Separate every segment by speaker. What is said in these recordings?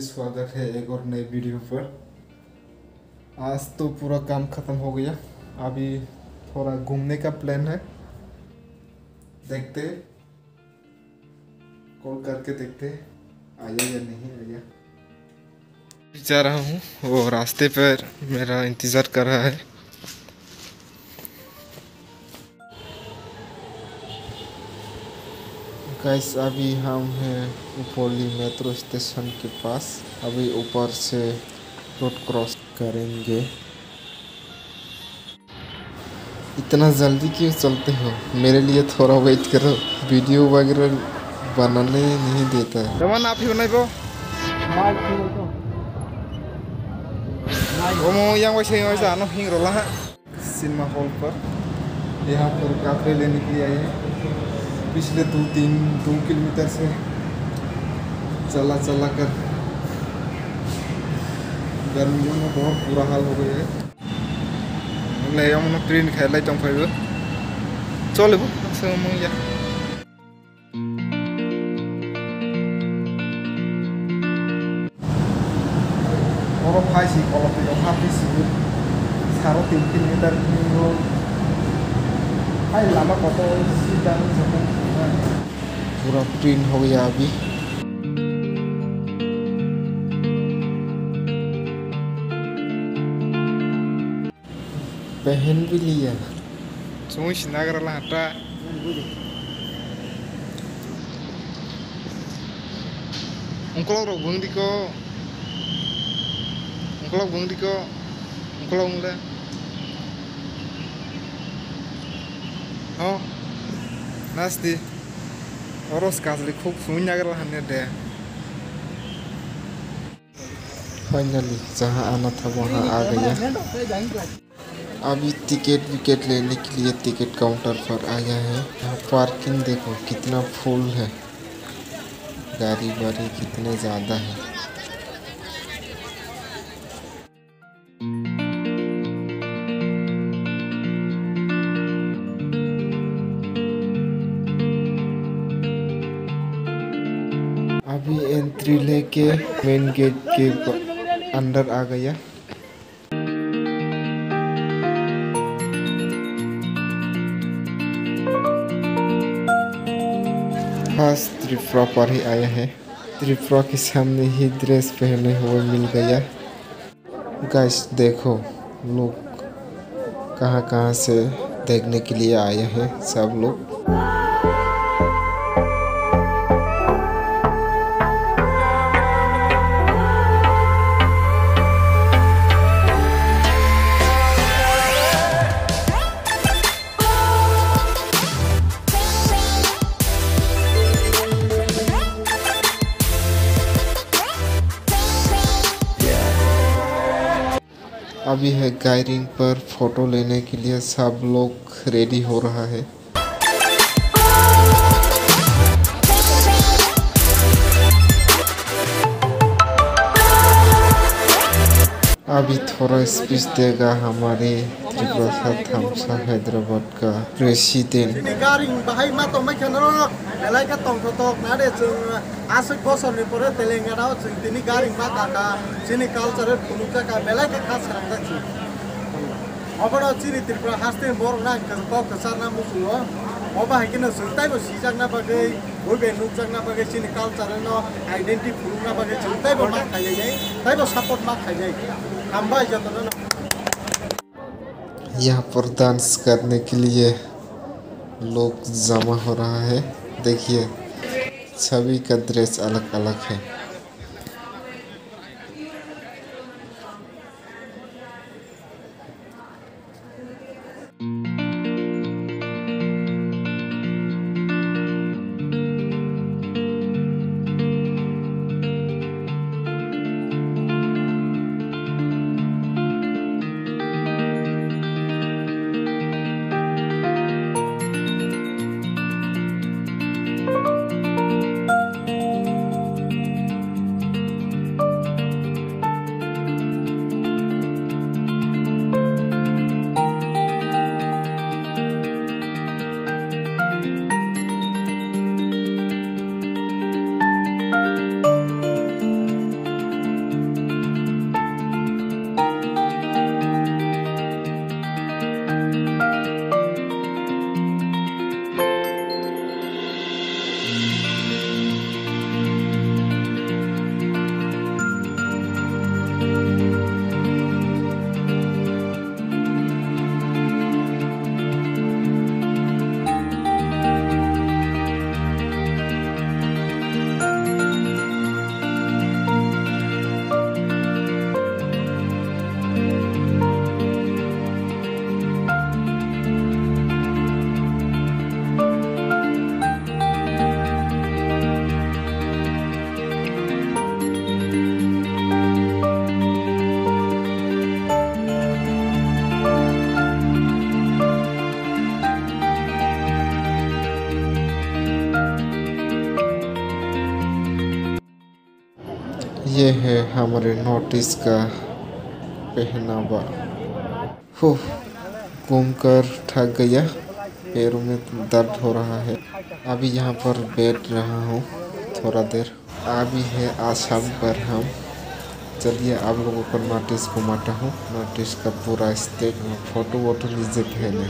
Speaker 1: स्वागत है एक और नए वीडियो पर। आज तो पूरा काम खत्म हो गया, अभी थोड़ा घूमने का प्लान है। देखते कॉल करके देखते आया या नहीं आया। जा रहा हूँ, वो रास्ते पर मेरा इंतज़ार कर रहा है। गाइस अभी हम हैं उपौली मेट्रो स्टेशन के पास। अभी ऊपर से रोड क्रॉस करेंगे। इतना जल्दी क्यों चलते हो? मेरे लिए थोड़ा वेट करो, वीडियो वगैरह बनाने नहीं देता है। कमान आप ही बनाई बो सिनेमा हॉल पर, यहाँ पर काफे लेने के लिए आए हैं। पिछले 2 किलोमीटर से चला कर गर्मियों में बहुत बुरा हाल हो गया है। ट्रेन खेल चंफाइबो चलो या और फाइसी कलपी अखा फैसिबो 3.5 किलोमीटर हाई लामा कत सीधा पूरा ट्रेन हो गया अभी। पहन भी लिया हटा oh nasty और काजली खूब सुन दे। फाइनली जहाँ आना था वहाँ आ गया। अभी टिकट लेने के लिए टिकट काउंटर पर आया है। यहाँ पार्किंग देखो कितना फुल है, गाड़ी बाड़ी कितने ज़्यादा है। अभी एंट्री लेके मेन गेट के अंदर आ गया। खास त्रिपुरा पर ही आया है। त्रिपुरा के सामने ही ड्रेस पहने हुए मिल गया। गाइस देखो लोग कहाँ से देखने के लिए आए हैं सब लोग। अभी है गायरिंग पर फोटो लेने के लिए सब लोग रेडी हो रहा है। अभी थोड़ा स्पीच देगा हमारे त्रिपुरा थामसा हैदराबाद का प्रेसिडेंट।
Speaker 2: अबड़ा चिनी त्रिपुरा हास्ते बरना कौ कसारना मुसुओ अबा हाकिनो सुलताइबो सिजागना बगे ओबे नुकजागना बगे चिनी कल्चरनो आइडेंटिटी फुलना बगे सुलताइबो मा खाइजाय ताइबो सपोर्ट मा खाइजाय हामबा जतनो।
Speaker 1: यहाँ पर डांस करने के लिए लोग जमा हो रहा है। देखिए सभी का ड्रेस अलग अलग है। ये है हमारे नोटिस का पहनावा। हो घूमकर थक गया, पैरों में दर्द हो रहा है। अभी यहाँ पर बैठ रहा हूँ थोड़ा देर। अभी है आसाम पर हम। चलिए आप लोगों को नोटिस घुमाता हूँ। नोटिस का पूरा स्टेट में फोटो वोटो लीजिए पहले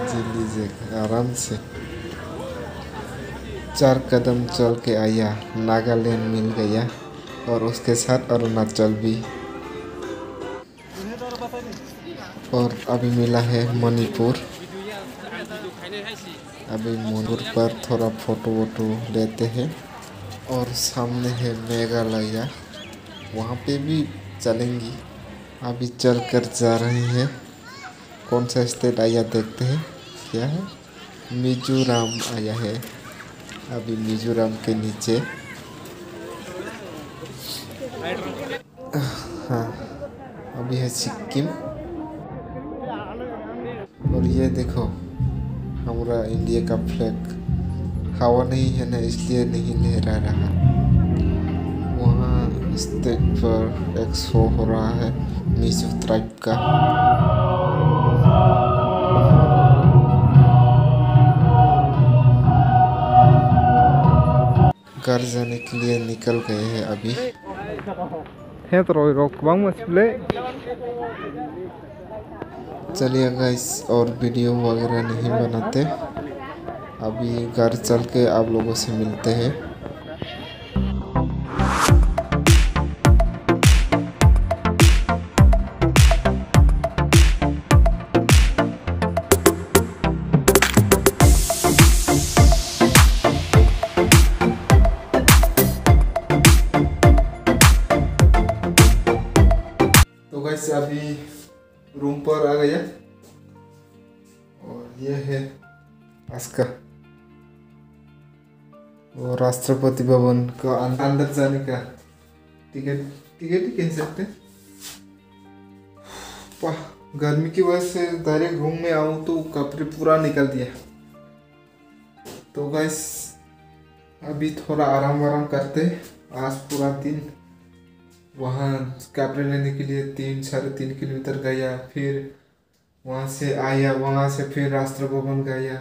Speaker 1: जी लीजिए आराम से। 4 कदम चल के आया, नागालैंड मिल गया और उसके साथ अरुणाचल भी। और अभी मिला है मणिपुर। अभी मणिपुर पर थोड़ा फोटो वोटो लेते हैं। और सामने है मेघालय, वहाँ पे भी चलेंगी। अभी चल कर जा रहे हैं। कौन सा स्टेट आया देखते हैं। क्या है, मिजोरम आया है। अभी मिजोरम के नीचे हाँ अभी है सिक्किम। और ये देखो हमारा इंडिया का फ्लैग। हवा नहीं है ना, इसलिए नहीं लहरा रहा। वहाँ स्टेज पर एक शो हो रहा है मिजो ट्राइब का। घर जाने के लिए निकल गए हैं अभी। चलिए गाइस, और वीडियो वगैरह नहीं बनाते। अभी घर चल के आप लोगों से मिलते हैं। तो गाइस अभी रूम पर आ गया। और ये है आस्का। वो राष्ट्रपति भवन का अंदर जाने का टिकट ही कह सकते। गर्मी की वजह से डायरेक्ट रूम में आऊँ तो कपड़े पूरा निकल दिया। तो गाइस अभी थोड़ा आराम करते। आज पूरा दिन वहाँ कपड़े लेने के लिए 3-3.5 किलोमीटर गया, फिर वहाँ से आया, वहाँ से फिर राष्ट्र भवन गया।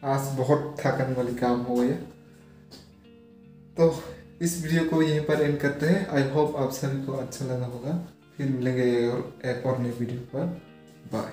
Speaker 1: आज बहुत थकान वाली काम हो गया। तो इस वीडियो को यहीं पर एंड करते हैं। आई होप आप सभी को अच्छा लगा होगा। फिर मिलेंगे एक और नई वीडियो पर। बाय।